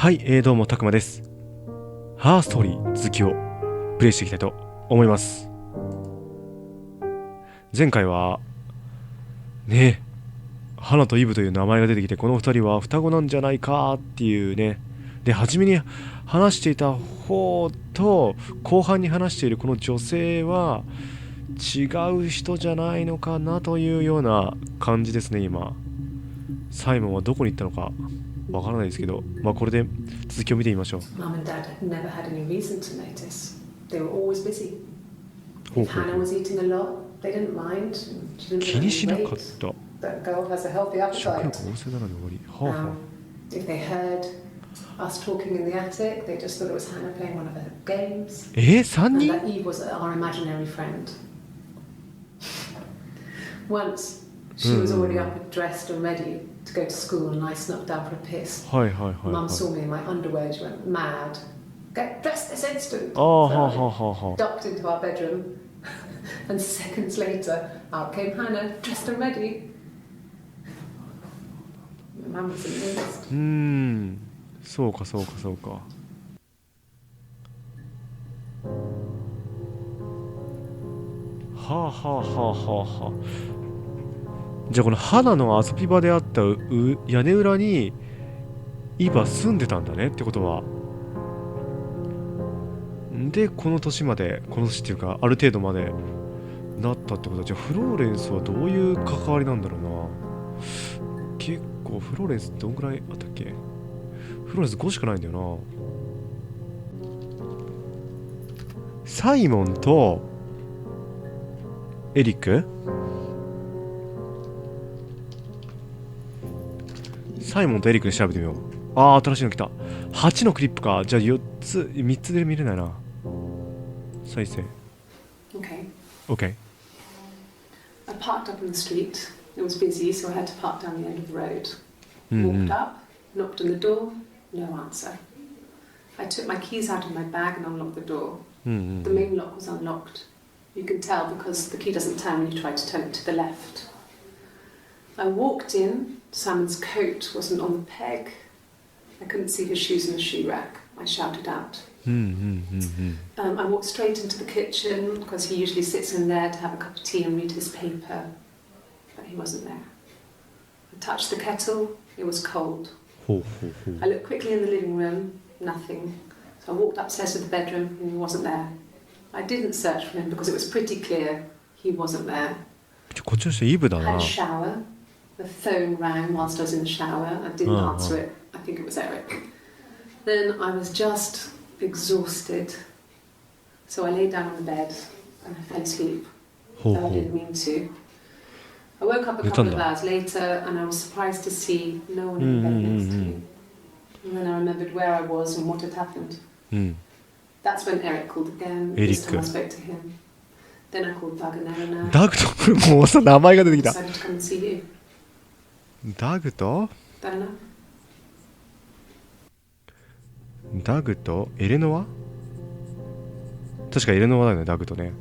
はい、どうもたくまです。ハーストーリー続きをプレイしていきたいと思います。前回はね、花とイブという名前が出てきて、この二人は双子なんじゃないかっていうね。で、初めに話していた方と後半に話しているこの女性は違う人じゃないのかなというような感じですね。今サイモンはどこに行ったのかわからないですけど、まあこれで続きを見てみましょう。Mum and Dad had never had any reason to notice. They were always busy. ほう If ほう Hannah ほう。 was eating a lot, they didn't mind. She didn't 気 put に on し any なかっ weight. た。 That girl has a healthy 食欲 appetite. 旺盛なので終わり。はあはあ。If they heard us talking in the attic, they just thought it was Hannah playing one of her games. 3 And 人 that Eve was our imaginary friend. Once, she was already up and dressed and ready to go to school, and I snuck down for a piss. はいはいはい Mum は saw い。 me in my underwear, she went mad. Get dressed this instant! ああ、は So あ I はあはあはあ。 ducked into our bedroom, and seconds later, out came Hannah, dressed and ready. My mum was amazed. そうかそうかそうか。はあはあはあはあはあ。じゃあこの花の遊び場であった屋根裏にイブは住んでたんだねってことは。で、この年まで、この年っていうかある程度までなったってことは、じゃあフローレンスはどういう関わりなんだろうな。結構フローレンスどんくらいあったっけ。フローレンス5しかないんだよな。サイモンとエリック。サイモンとエリックで調べてみよう。ああ、新しいの来た。8のクリップか。じゃあ3つで見れないな。再生。Okay. OK。 I parked up in the street. It was busy, so I had to park down the end of the road. Walked up, knocked on the door, no answer. I took my keys out of my bag and unlocked the door. The main lock was unlocked. You can tell because the key doesn't turn when you try to turn it to the left. I walked in. Salmon's coat wasn't on the peg. I couldn't see his shoes in the shoe rack. I shouted out. I walked straight into the kitchen because he usually sits in there to have a cup of tea and read his paper. But he wasn't there. I touched the kettle. It was cold. I looked quickly in the living room. Nothing. So I walked upstairs to the bedroom and he wasn't there. I didn't search for him because it was pretty clear he wasn't there. こっちの人イブだ I な。 had a shower. The phone rang whilst I was in the shower. I didn't answer it. I think it was Eric. Then I was just exhausted. So I lay down on the bed and I fell asleep. Though I didn't mean to. I woke up a couple of hours later and I was surprised to see no one in the bed next to me. And then I remembered where I was and what had happened. That's when Eric called again. This time I spoke to him. Then I called Doug and Eleanor. ダグともうさ名前が出てきた。 Decided to come and see you. ダグと Eleanor? ダグとエレノア。確かエレノアだよね、ダグとね。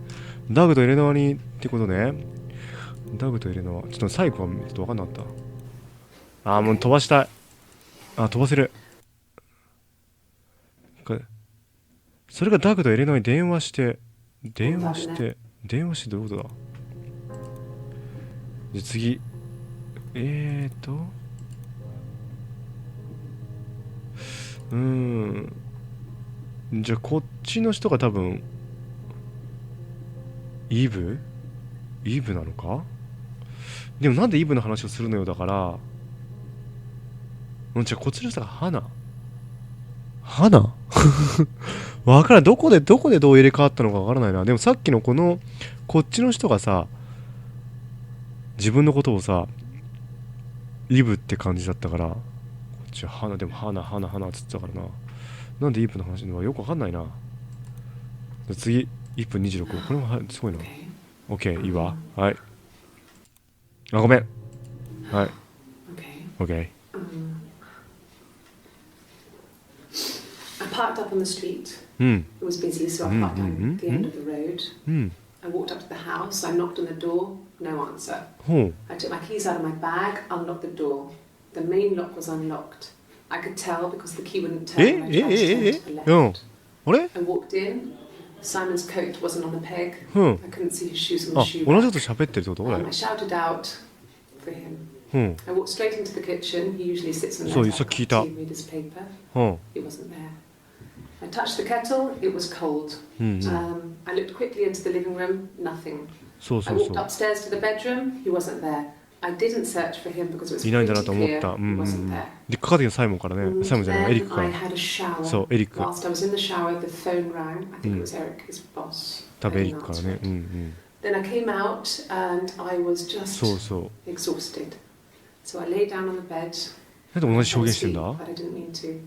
ダグとエレノアにってことね。ダグとエレノア。ちょっと最後はちょっと分かんなかった。ああ、もう飛ばしたい。あ、飛ばせる。それがダグとエレノアに電話してどういうことだ。じゃあ次。じゃあこっちの人が多分イブなのか。でもなんでイブの話をするのよ。だからじゃあこっちの人が花わからん。どこでどう入れ替わったのかわからないな。でもさっきのこっちの人がさ、自分のことをさイブって感じだったから、こっちは花。でも花っつってたからな。なんでイブの話なのかよくわかんないな。次1分26。これもすごいな。 OK いいわ。はい。あ、ごめん。はい。 OK。 I parked up on the street. It was busy, so I parked down the end of the road. I walked up to the house. I knocked on the door. No answer. I took my keys out of my bag, unlocked the door. The main lock was unlocked. I could tell because the key wouldn't え turn when I tried to turn to the うん left. あれ I walked in. Simon's coat wasn't on the peg. うん I couldn't see his shoes on あ the shoe 同じ rack. こと喋ってるってことこれ I shouted out for him. うん I walked straight into the kitchen. He usually sits and そう lets さっ out き聞い tea た and read his paper. うん He wasn't there. I touched the kettle. It was cold. うんうん I looked quickly into the living room. Nothing. そうそ I うそ walked う upstairs to the bedroom. He wasn't there. I didn't search for him because it was いないんだ pretty なと思っ clear たうん he うんう wasn't ん there. でかかってきたサイモンからね And サイモンじゃないエリッ then クか I ら had a shower. そうエリック Whilst I was in the shower, the phone rang. I think it was Eric, his boss. 多分 I エリッ didn't クから answer ね it. うんうん Then I came out and I was そう just そう exhausted. So I lay down on the bed. なんで同じ I fell 証言してん asleep, だ but I didn't mean to.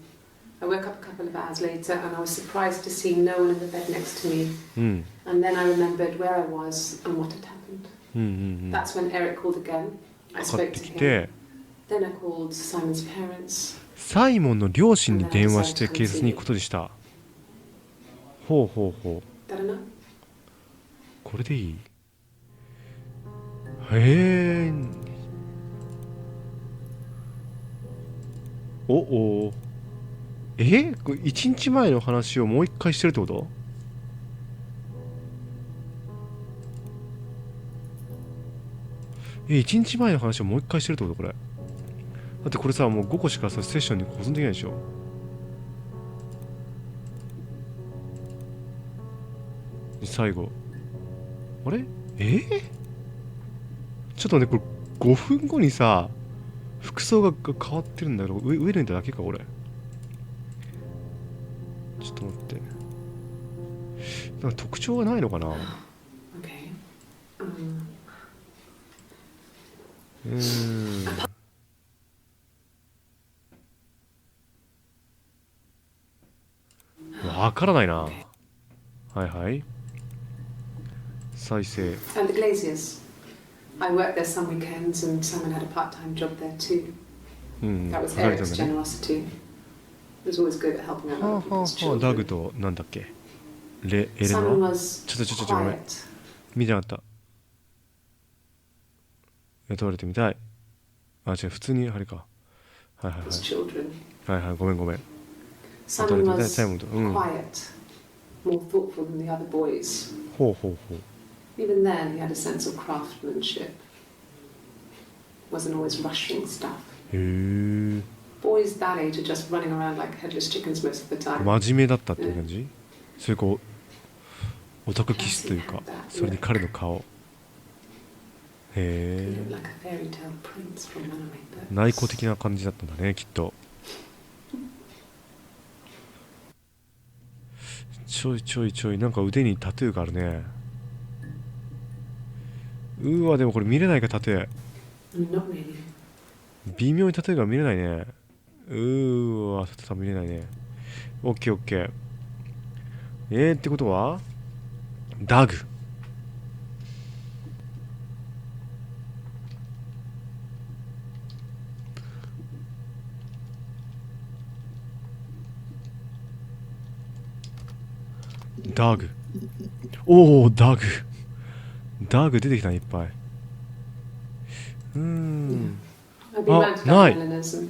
I woke up a couple of hours later and I was surprised to see no one in the bed next to me. うん And then I remembered where I was and what had happened. うんうんうん That's when Eric called again. I かかっ spoke て to き him. て Then I called Simon's parents. サイモンの両親に電話して警察に行くことにしたほうほうほう That enough? これでいいへえおおこれ1日前の話をもう一回してるってこと1日前の話をもう一回してるってことこれだってこれさもう5個しかさセッションに保存できないでしょで最後あれちょっとねこれ5分後にさ服装が変わってるんだけど上抜いただけかこれちょっと待ってなんか特徴がないのかな Okay. わからないなはいはい再生 And the Glaziers. I worked there some weekends and Simon had a part-time job there too. うん That was 離れたん Eric's だね generosity. He was always good at helping out は other あは people's あはあダグ children. となんだっけエレ Simon ナ was ちょっとごめん quiet. 見てなかった雇われてみたいあ違う普通にあれかはいはい His children. はいはいはいごめんごめん Simon was Simon, quiet, more thoughtful than the other boys. ほうほうほう Even then, he had a sense of craftsmanship. Wasn't always rushing stuff. へえ Boys that age are just running around like headless chickens most of the time. 真面目だったっていう感じそれこうオタク気質というかそれに彼の顔 He へ looked え like a fairy tale prince from one of my books. 内向的な感じだったんだねきっとちょいちょいちょいなんか腕にタトゥーがあるねわでもこれ見れないかタトゥー Not really. 微妙にタトゥーが見れないねわちょっと多分見れないねオッケーオッケーってことはダグダグおおダグ出てきたねいっぱい I've been round to night. Eleanor's and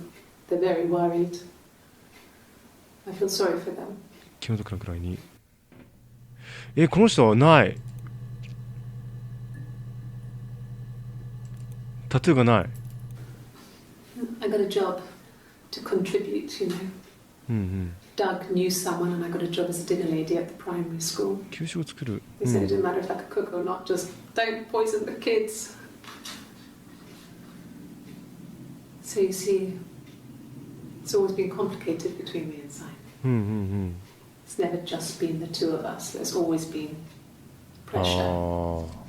they're very worried. I feel sorry for them. 気の毒なくらいにこの人はないタトゥーがない I got a job to contribute, you know. うんうん Doug knew someone and I got a job as a dinner lady at the primary school. 給食を作る They said it didn't matter if I could cook or not, just don't poison the kids. So you see, it's always been complicated between me and Simon. うんうんうん It's never just been the two of us. There's always been あ pressure. あ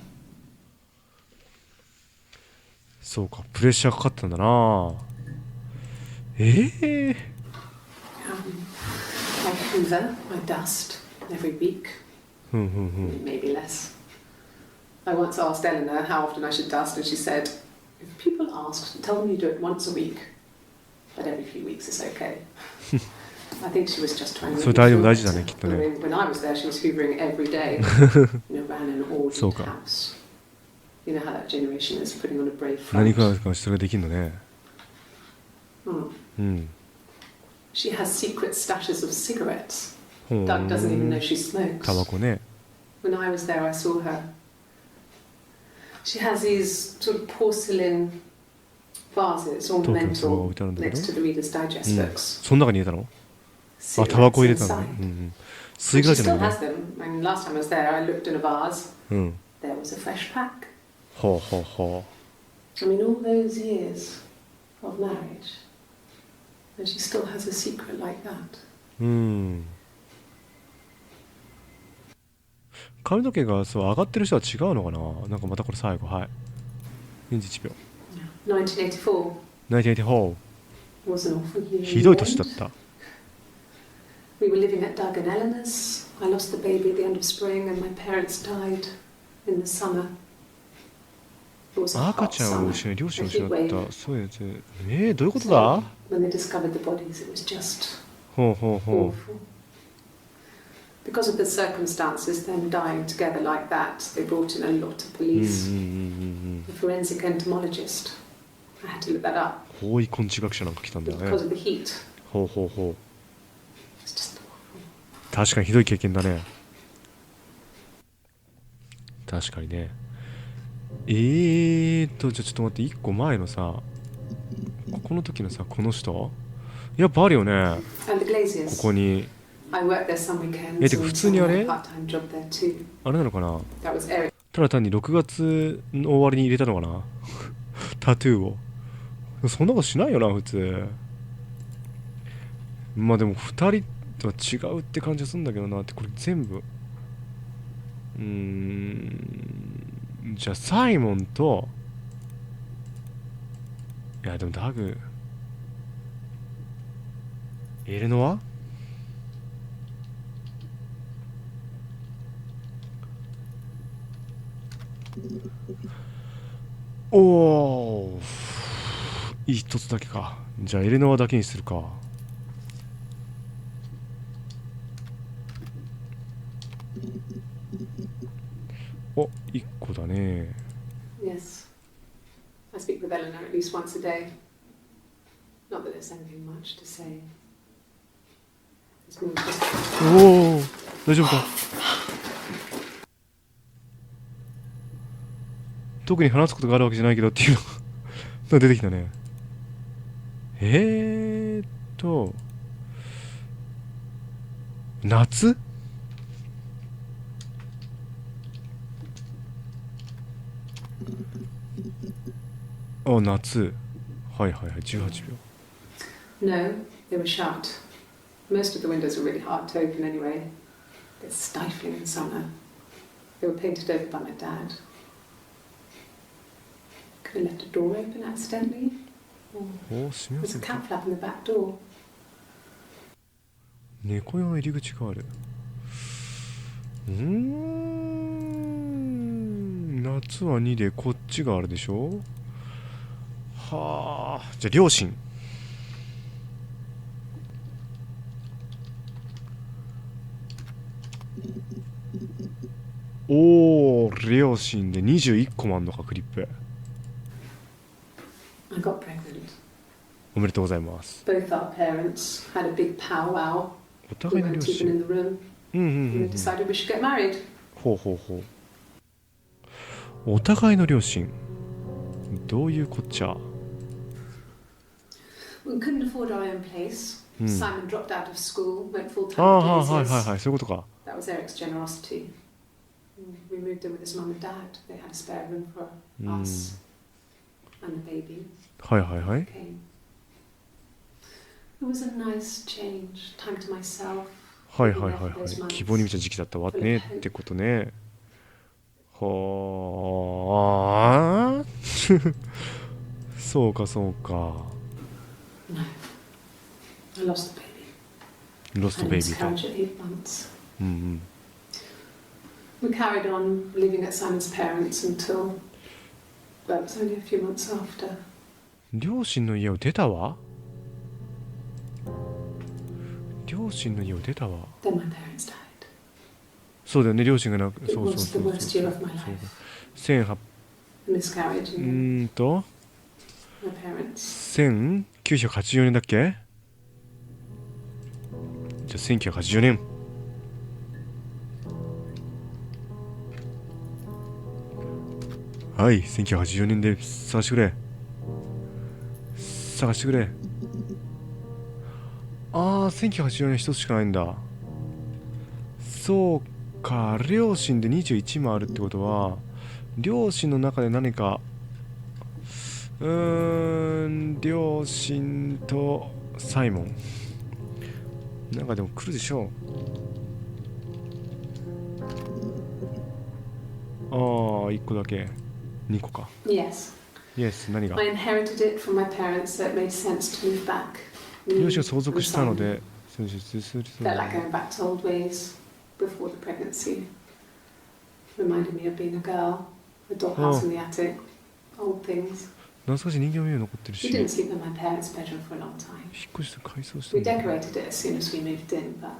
そうかプレッシャーかかったんだなI hoover, I dust every week, うんうんうん maybe less. I once asked Eleanor how often I should dust, and she said, if people ask, tell them you do it once a week, but every few weeks is okay. I think she was just trying to. それ大丈夫大事だねきっと I ね mean, when I was there, she was hoovering every day. You know, ran an ordered そうか house. You know how that generation is putting on a brave 何 front. かそれができるのね Hmm. うん She has secret stashes of cigarettes. ほ Doug doesn't even う know she smokes. タバコね When I was there, I saw her. She has these sort of porcelain vases, 陶器の壺が ornamental, 置いてあるんだけど next to the Reader's Digest うん books. その中に入れたのあタバ Cigarettes コ入れたの inside. ねうんうん吸い And 殻 she じゃ still ない has ね them. I mean, last time I was there, I looked in a vase. うん There was a fresh pack. ほうほうほ I mean, all those years of marriage, and she still has a secret like that. ううん髪の毛がそう上がってる人は違うのかななんかまたこれ最後はい41秒1984 1984 was an awful year. ひどい年だった We were living at Doug and Eleanor's. I lost the baby at the end of spring, and my parents died in the summer. It was a 赤 hot ちゃんを summer. 失い両親を A 失 heat っ wave. たそういうやつどういうことだ So when they discovered the bodies, it was just ほうほうほ awful. Because of the circumstances, them dying together like that, they brought in a lot of ううんうんうん police. うん A forensic entomologist. I had to look that up 法医根治学者なんか来たんだ because ね of the heat. ほうほうほう It's just awful. 確かにひどい経験だね確かにねじゃあちょっと待って1個前のさここの時のさこの人やっぱあるよね And the こ Glaziers. こに I worked there some weekends. てか and 普通にあれ I had a part-time job there too. あれなのかな That was Eric. ただ単に6月の終わりに入れたのかなタトゥーをそんなことしないよな普通まあでも2人とは違うって感じがするんだけどなってこれ全部じゃあサイモンといやでもダグエレノアおお一つだけかじゃあエレノアだけにするかお一個だね Yes. I speak with Eleanor at least once a day. Not that there's anything much to say. It's more just おお大丈夫か特に話すことがあるわけじゃないけどっていうのが出てきたね夏あ夏はいはいはい18秒 No, they were shut. Most of the windows were really hard to open anyway. It's stifling in summer. They were painted over by my dad. Could have left a door open accidentally. Or おお閉めま there's せ a ん cat flap in the back door. 猫用の入り口がある夏は2でこっちがあるでしょはあじゃあ両親おお両親で21個もあんのかクリップ I got pregnant. おめでとうございます Both our parents had a big powwow. お We 互いの weren't 両 even 親 in the room. うんうんう And ん we decided we should get married. ほうほうほうお互いの両親どういうこっちゃ We couldn't afford our own place. Simon dropped out of school, went full ああ time はい at はいはい Glaziers. はいそういうことか That was Eric's generosity. We moved in with his mum and dad. They had a spare room for us and the baby. はいはいはい Came. It was a nice change. Time to myself. はいはいはいはい希望に満ちた時期だったわねってことねはあそうかそうか No. I lost the baby. ロスト I ベイ had ビーと miscarriage at 8 months. うんうん We carried on living at Simon's parents until, well, it was only a few months after. 両親の家を出たわ両親の家を出たわ Then my parents died. そうだよね両親がなく It そうそう was そ the う worst そう year of my life. 1800 Miscarriage and と my parents. 1984年だっけじゃあ1980年。はい、1980年で探してくれ。探してくれ。ああ、1980年一つしかないんだ。そうか、両親で21もあるってことは、両親の中で何か、両親とサイモン。なんかでも来るでしょう。ああ、1個だけ。2個か。Yes. イエス、何が I inherited it from my parents, so it made sense to move back. 両 Me 親が相続 and したの Simon. で、そうですそうです Felt like going back to old ways before the pregnancy. Reminded me of being a girl, the dollhouse in the attic, old things. 懐かしい人形の家残ってる We し、 didn't sleep in my parents' bedroom for a long time. 引っ越して改装した We んだ。 decorated it as soon as we moved in, but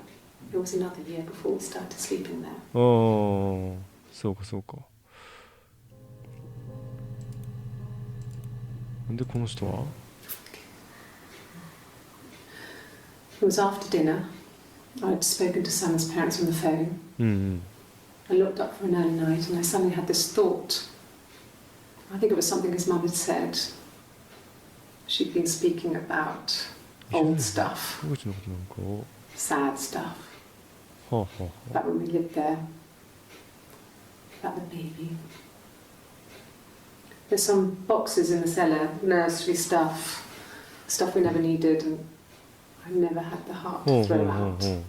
it was another year before we started sleeping there. ああ、そうかそうか。なんでこの人は It was after dinner. I'd spoken to Sam's parents on the phone. うんうん。 I looked up for an early night and I suddenly had this thought. I think it was something his mum had said. She'd been speaking about old stuff, 小口のことなんかを、 sad stuff, はあはあはあ。 about when we lived there, about the baby. There's some boxes in the cellar, nursery stuff we never needed, and I never had the heart ほ to うほう throw ほう out. ほ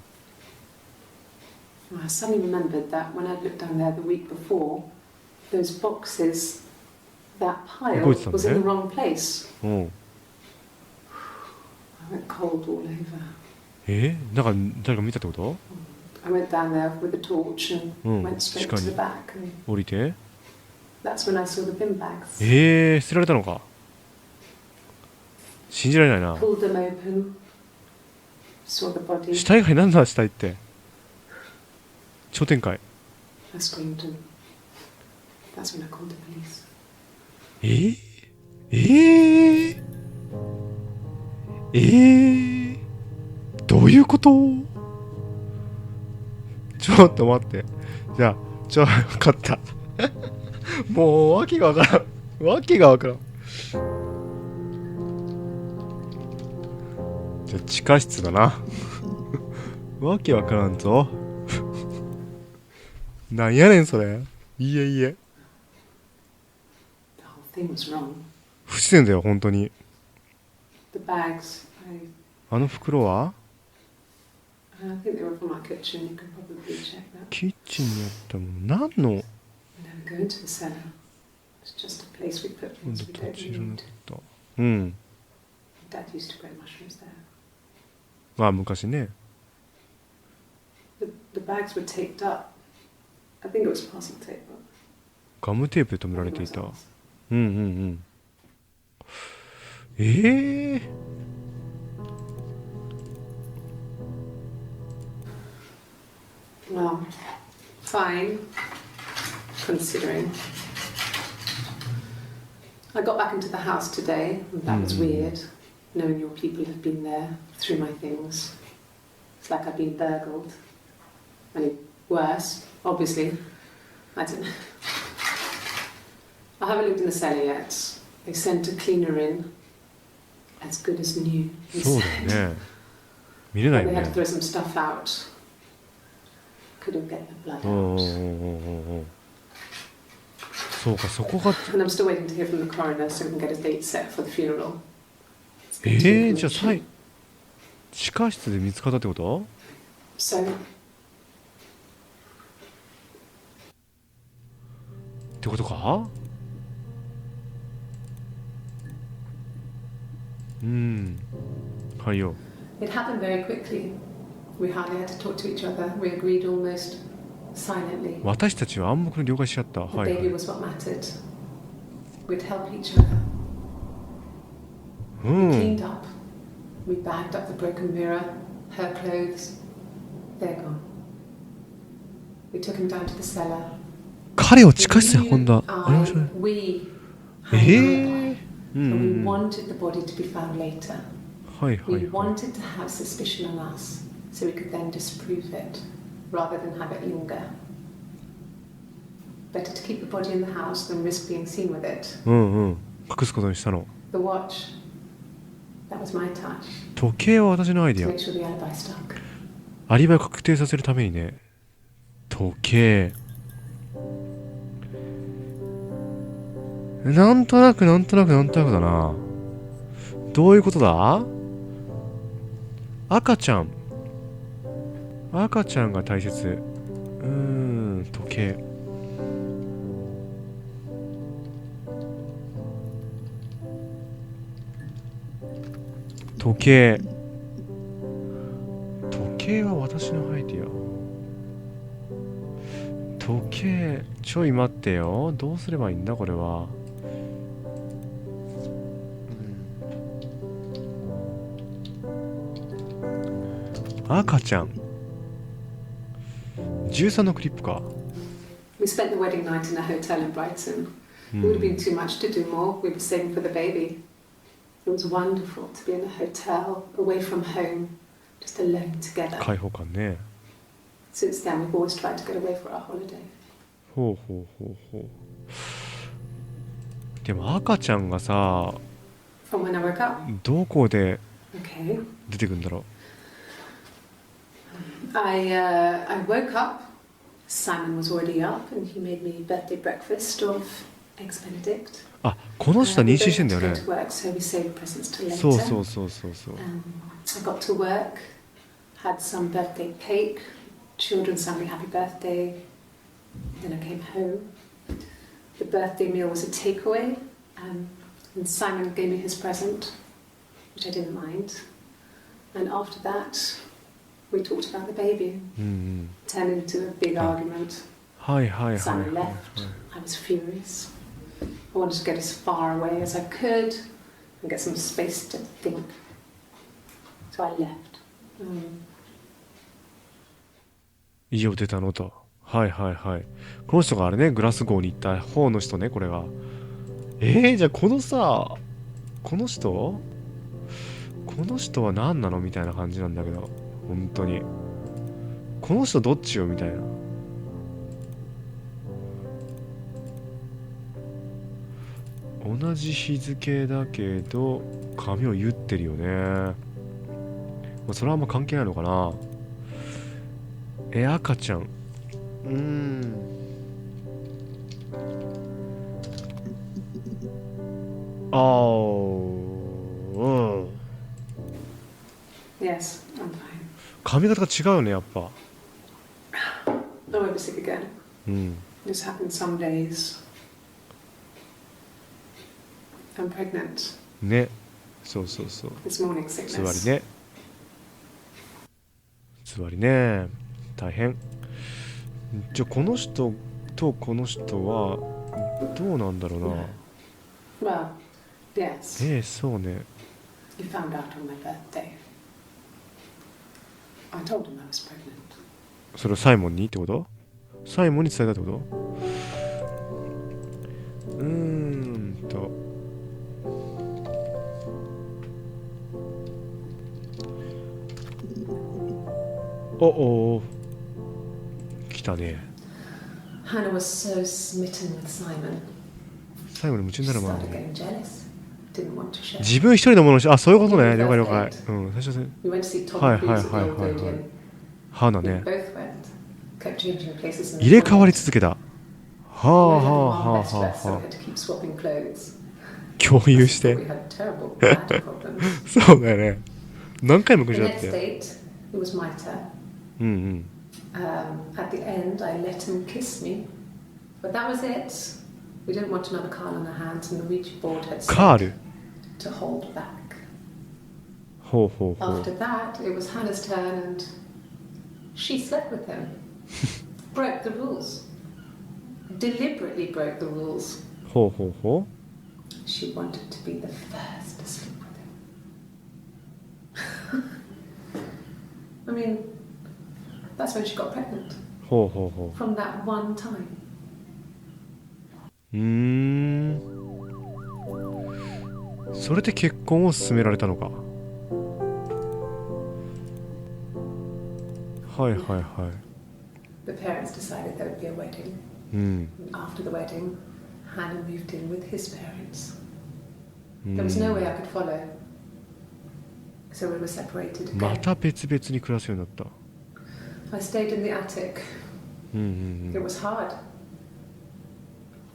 う。 I suddenly remembered that when I'd looked down there the week before, those boxes, that pile Go to was them, in the yeah? wrong place. うん。 I went cold all over. なんか誰か見たってこと I went down there with a torch and うん、 went straight 地下 to に the back, and 降りて、 that's when I saw the bin bags. 捨てられたのか。信じられないな。 Pulled them open, saw the body. 死体以外なんだ死体って。超展開。 I screamed, and that's when I called the police. どういうこと？ちょっと待って。じゃあ、分かった。もうわけがわからん。わけがわからん。じゃあ地下室だな。わけわからんぞ。なんやねんそれ。いえいえ。 The whole thing was wrong. 不自然だよ本当に。 The bags, あの袋は I think they were from our kitchen. You can probably check that. キッチンにあったもの。何の We never go into the cellar. It's just a place we put 今 things 度 we 立 don't ち入らな need. かった。うん。 Dad used to grow mushrooms there. まあ昔ね。 The bags were taped up. I think it was parcel tape. ガムテープで止められていた。うんうんうん。Well, fine, considering. I got back into the house today, and that was weird, knowing your people had been there through my things. It's like I'd been burgled. Only worse, obviously. I don't know. I haven't looked in the cellar yet. They sent a cleaner in, as good as new. そうだよね。見れない But よ they had to ね。 throw some stuff out. Couldn't get the blood うんうん out. うんうんうん。そうかそこが。 And I'm still waiting to hear from the coroner so we can get a date set for the funeral. じゃあ地下室で見つかったってこと So, ってことか。はいよ。 it happened very quickly. We hardly had to talk to each other. We agreed almost silently. 私たちは暗黙の了解し合った。 The はいは baby い。 was what mattered. We'd help each other. う We ん。 cleaned up. We bagged up the broken mirror, her clothes. They're gone. We took him down to the cellar. 彼を地下室に運んだ。 You, あれ面白い。 we had an alibi, う and we ん。 wanted the body to be found later. はいはい We はい。 wanted to have suspicion on us, so we could then disprove it rather than have it linger. Better to keep the body in the house than risk being seen with it. うんうん。隠すことにしたの。The watch, that was my touch. 時計は私のアイデ To ア。 make sure the alibi stuck. アリバイを確定させるためにね。時計。なんとなくだな。どういうことだ？赤ちゃんが大切。時計。時計は私のアイディア。時計、ちょい待ってよ。どうすればいいんだこれは。赤ちゃん。13のクリップか。We spent the wedding night in a hotel in Brighton. It would have been too much to do more. We were saving for the baby. It was wonderful to be in a hotel, away from home, just alone together. 開放感ね。Since then, we've always tried to get away for our holiday. ほう。でも赤ちゃんがさ、 From when I woke up. どこで Okay. 出てくるんだろう。I woke up. Simon was already up, and he made me birthday breakfast of eggs Benedict. あ、この人は妊娠してんだよ We ね。 both had to go to work, so we saved presents till later. そう。I got to work, had some birthday cake. Children sang me happy birthday. Then I came home. The birthday meal was a takeaway, and Simon gave me his present, which I didn't mind. And after that, we talked about the baby. うん。 Turned into a big argument. はい。 Simon left. I was furious. I wanted to get as far away as I could and get some space to think. So I left. 家を出たのと。はい。この人があれね、グラスゴーに行った方の人ね、これが。じゃあこの人は何なのみたいな感じなんだけど、本当に。この人どっちよみたいな。同じ日付だけど、髪を言ってるよね。まあ、それはあんま関係ないのかな。赤ちゃん。Yes, I'm fine. 髪型が違うよね、やっぱ。I won't be sick again. うん。 This happened some days. I'm pregnant. ね。そう。 This morning つ sickness. わりね。大変。じゃあこの人とこの人はどうなんだろうな。 Well, yes. そうね。 You found out on my birthday. I told him I was pregnant. それをサイモンにってこと？サイモンに伝えたってこと？お来たね。 Hannah was so smitten with Simon. 最後に夢中に She なるま started で。 getting jealous. Didn't want to share. 自分一人のものにし、あ、そういうことね。了解。うん、最初は We went to see Tom はい Cruise at the Old Odeon. 花 We ね。 both went. Kept changing places in the 入れ替わり toilet. 続けた。は We あ only had one best dress, so we had to keep swapping clothes. 共有し But て。 we had terrible bladder problems. そうだよね。何回も苦 The 情だっ next て。 date, it was my turn. うん。 At the end, I let him kiss me. But that was it. We didn't want another Carl on our hands, and the Ouija board had カー said ル。 to hold back. ほう。 After that, it was Hannah's turn, and she slept with him. Broke the rules. Deliberately broke the rules. ほう。 She wanted to be the first to sleep with him. I mean, that's when she got pregnant. ほう。 From that one time. それで結婚を勧められたのか。はいはいは The parents decided there would be a wedding. い。うん。 And after the wedding, Hannah moved in with his parents. There was no way I could follow. So we were separated ま again. た別々に暮らすようになった。 I stayed in the attic. うんうんう It ん。 was hard.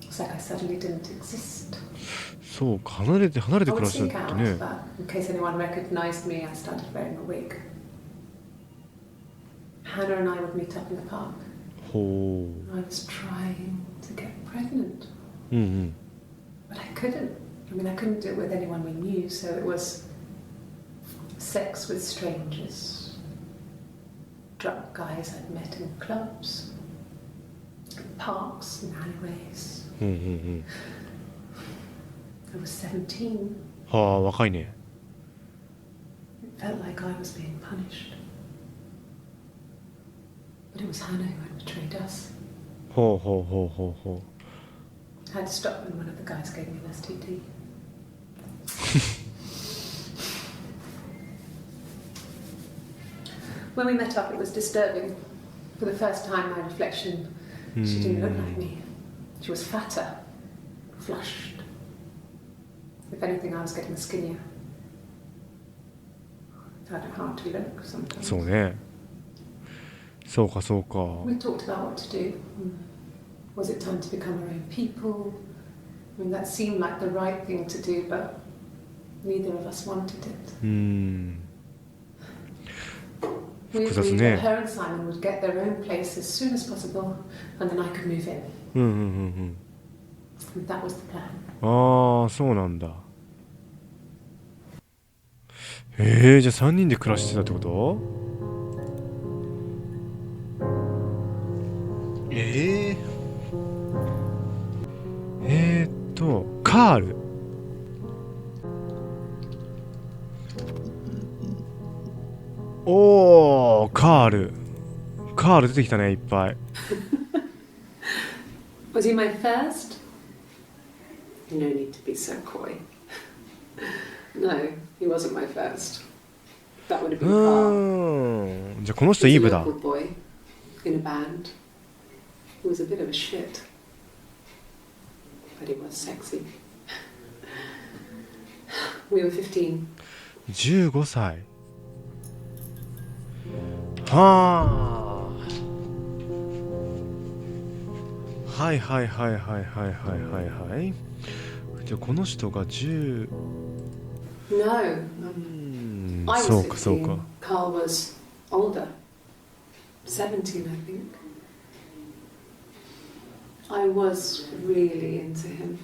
It's like I suddenly didn't exist. そうか、離れて I 暮 would らすっ sneak て out, ね。 but in case anyone recognized me, I started wearing a wig. Hannah and I would meet up in the park. ほ I was trying to get pregnant, う。うんうん。 but I couldn't. I mean, I couldn't do it with anyone we knew, so it was sex with strangers, drunk guys I'd met in clubs, parks and alleyways. うんうんうん。 I was 17. はあ、若いね。 It felt like I was being punished. But it was Hannah who had betrayed us. ほうほうほうほうほ I had to stop when one of the guys gave me an STD. When we met up, it was disturbing. For the first time, my reflection, she didn't look like me. She was fatter, flushed. If anything, I was getting skinnier. I found it hard to look う。 sometimes. そうね。そうかそうか。 We talked about what to do. Was it time to become our own people? I mean, that seemed like the right thing to do, but neither of us wanted it. うーん。 We 複雑 agreed ね。 that her and Simon would get their own place as soon as possible, and then I could move in. うんうんうん And that was the plan. うん。ああ、そうなんだ。じゃあ3人で暮らしてたってこと？カール。おー、カール。カール出てきたね、いっぱい。 Was he my first? No need to be so coy. No, he wasn't my first. That would have う been Carl. ーん。じゃあこの人 He イ was ブ a だ。 local boy in a band. He was a bit of a shit, but he was sexy. We were 15. 15歳。はあ。はいはいはいはいはいはいはいはい。じゃあこの人が10。 No, うん、 I そ was うかそうか。 15. Carl was older, 17, I think. I was really into him,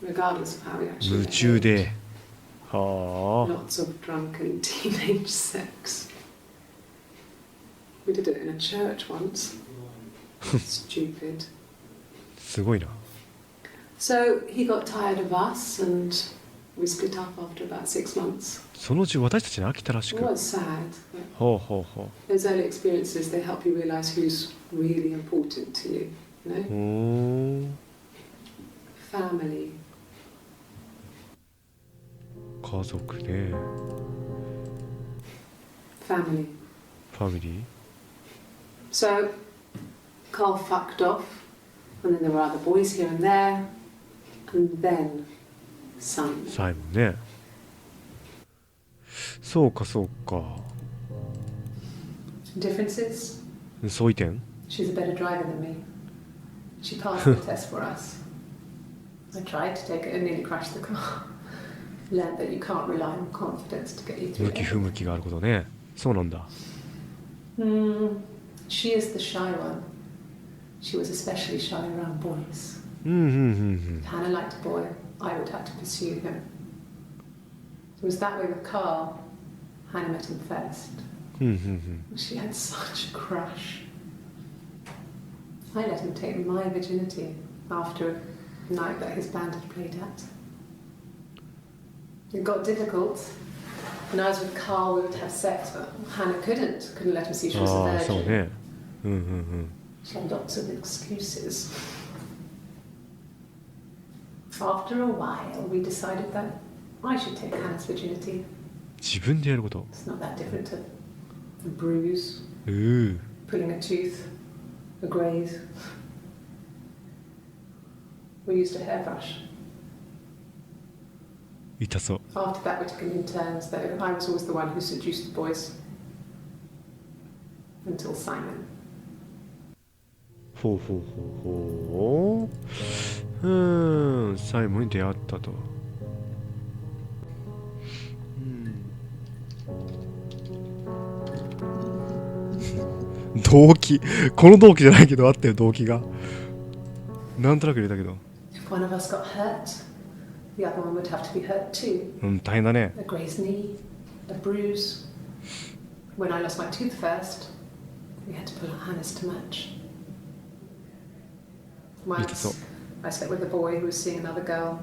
regardless of how he actually 夢中 behaved. で。は Lots of drunken teenage sex. We did it in a church once. Stupid. あ。すごいな。 So he got tired of us and we split up after about 6 months. そのうち私たちに飽きたらし It く。 was sad. But ほうほうほ those early experiences, they help you realise who's really important to you. You う。 know? ほー。 Family. 家族ね。 Family. ファミリー。 So Carl fucked off, and then there were other boys here and there, and then Simon. サイモンね。そうかそうか。 Differences? 相違点？ She's a better driver than me. She passed the test for us. I tried to take it and nearly crashed the car. Learned that you can't rely on confidence to get you 向 through き不向 it. きがあることね。そうなんだ。 She is the shy one. She was especially shy around boys. うんうんうん If Hannah liked a boy, I would have to pursue him. It was that way with Carl. Hannah met him first. うん。うんうんうん。 She had such a crush. I let him take my virginity after a night that his band had played at. It got difficult. When I was with Carl, we would have sex, but Hannah couldn't let him see she was a ああ、そう virgin. ね。うんうんうん。 She had lots of excuses. After a while, we decided that I should take Hannah's virginity. 自分でやること。 It's not that different to a bruise Ooh. Pulling a tooth, a graze. We used a hairbrush. 痛そう。 After that, we took it in turns, though. I was always the one who seduced the boys. Until Simon. ほうほうほうほう。サイモンに出会ったと。動機、この動機じゃないけどあったよ、動機が。なんとなく入れたけど。If one of us got hurt, the other one would have to be hurt too. うん、大変だね。 A grazed knee, a bruise. When I lost my tooth first, we had to pull our harness to match. Once, I slept with a boy who was seeing another girl.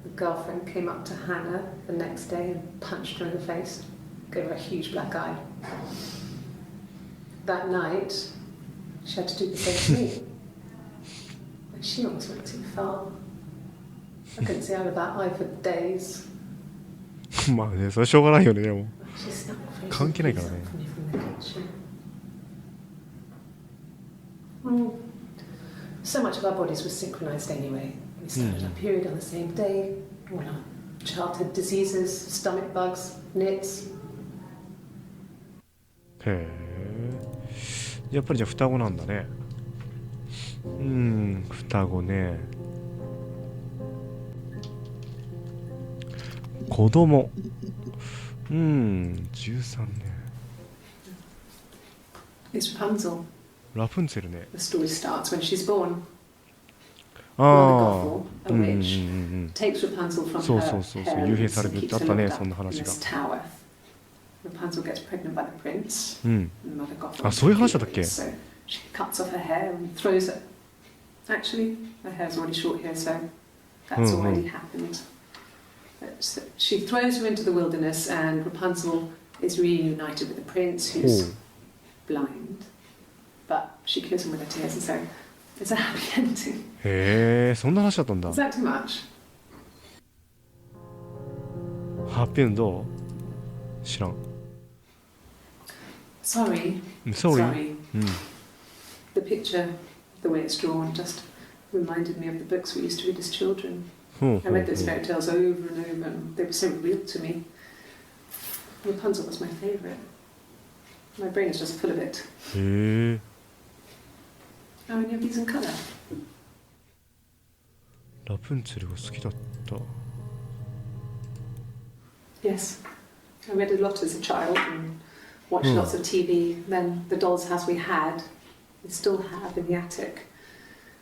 The girlfriend came up to Hannah the next day and punched her in the face, gave her a huge black eye. That night, she had to do the same to me. And she almost went too far. I couldn't see out of that eye for days. まあね、それはしょうがないよね、でも。 She snuck a 関 frozen 係ないか piece らね。 up for me from the kitchen. So much of our bodies was synchronized anyway. We started our period on the same day. All our childhood diseases, stomach bugs, nits. へえ。やっぱりじゃあ双子なんだね。双子ね。子供。13年。It's Rapunzel. ラプンツェルね。 The story starts when she's born. あ Well, あ。 the gothel, a witch, takes Rapunzel from そう her そうそうそう、幽閉され parents て and あ keeps っ her たね、 locked そんな up in 話が。 this tower. Rapunzel gets pregnant by the prince. うん。 And Mother Gothel あ、そういう話だったっけ？ So she cuts off her hair and throws it. Actually, her hair's already short here, so that's already happened. So she throws her into the wilderness, and Rapunzel is reunited with the prince, who's blind. But she kills him with her tears, and so it's a happy ending. へえ、そんな話だったんだ。 Is that too much? ハッピーエンド知らん。 Sorry. Sorry. The picture, the way it's drawn, just reminded me of the books we used to read as children. I read those fairy tales over and over, and they were so real to me. Rapunzel was my favourite. My brain is just full of it. へえ。 How many of these in colour? ラプンツェルが好きだった。 Yes. I read a lot as a child and watched lots of TV. Then the doll's house we had, we still have in the attic.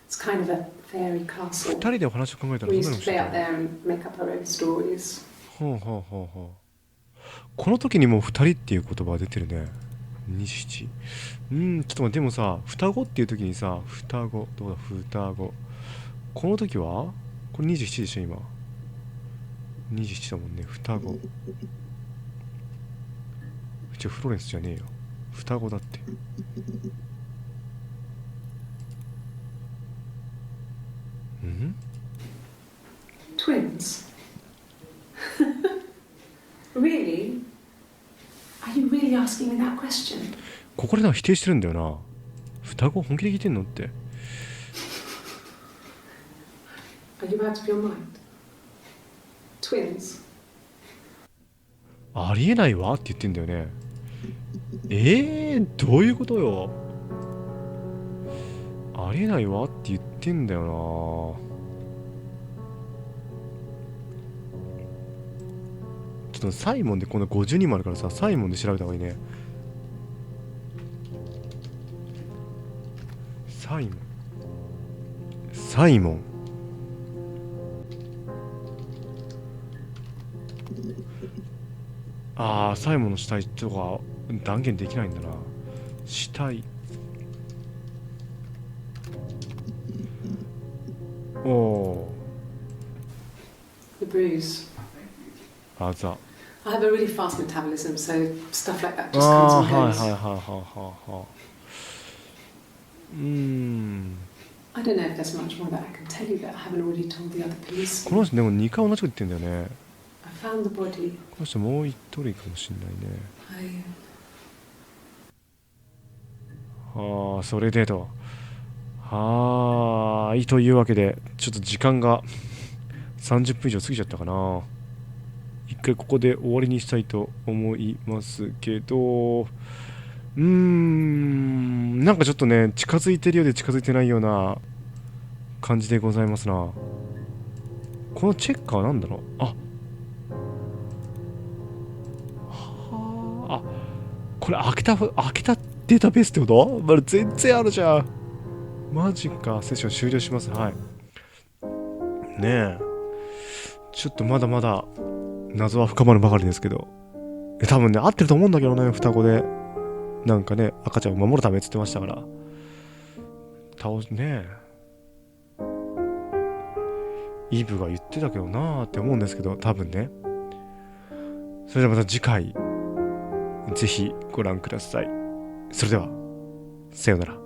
It's kind of a fairy castle. 二人でお話を考えたら We そんな used の to して play た out there and make up our own stories. ほうほうほうほう。この時にもう二人っていう言葉が出てるね。27。ちょっと待って、でもさ、双子っていう時にさ、双子、どうだ、双子。この時はこれ27でしょ、今。27だもんね、双子。一応フローレンスじゃねえよ。双子だって。Twins? Really? Are you really asking me that question? ここでなんか否定してるんだよな。双子本気で聞いてんのって。 Are you out of your mind? Twins? ありえないわって言ってんだよね。どういうことよ。ありえないわって言ってんだよな。ちょっとサイモンでこの52もあるからさ、サイモンで調べた方がいいね。サイモン。サイモン。ああ、サイモンの死体とか断言できないんだな。死体。おお。 The bruise. あざ。 I have a really fast metabolism, so stuff like that just ああ、 comes はい and はいはい goes. はい。I don't know if there's much more that I can tell you that I haven't already told the other police. この人でも2回同じこと言ってんだよね。 I found the body. この人もう一人かもしんないね。それでと。というわけで、ちょっと時間が30分以上過ぎちゃったかな。一回ここで終わりにしたいと思いますけど、なんかちょっとね、近づいてるようで近づいてないような感じでございますな。このチェッカーなんだろう。これ開けたデータベースってこと？まだ全然あるじゃん。マジか。セッション終了します。はい。ねえ。ちょっとまだまだ謎は深まるばかりですけど。多分ね、合ってると思うんだけどね、双子で。なんかね、赤ちゃんを守るためって言ってましたから。ねえ。イブが言ってたけどなーって思うんですけど、多分ね。それではまた次回、ぜひご覧ください。それでは、さようなら。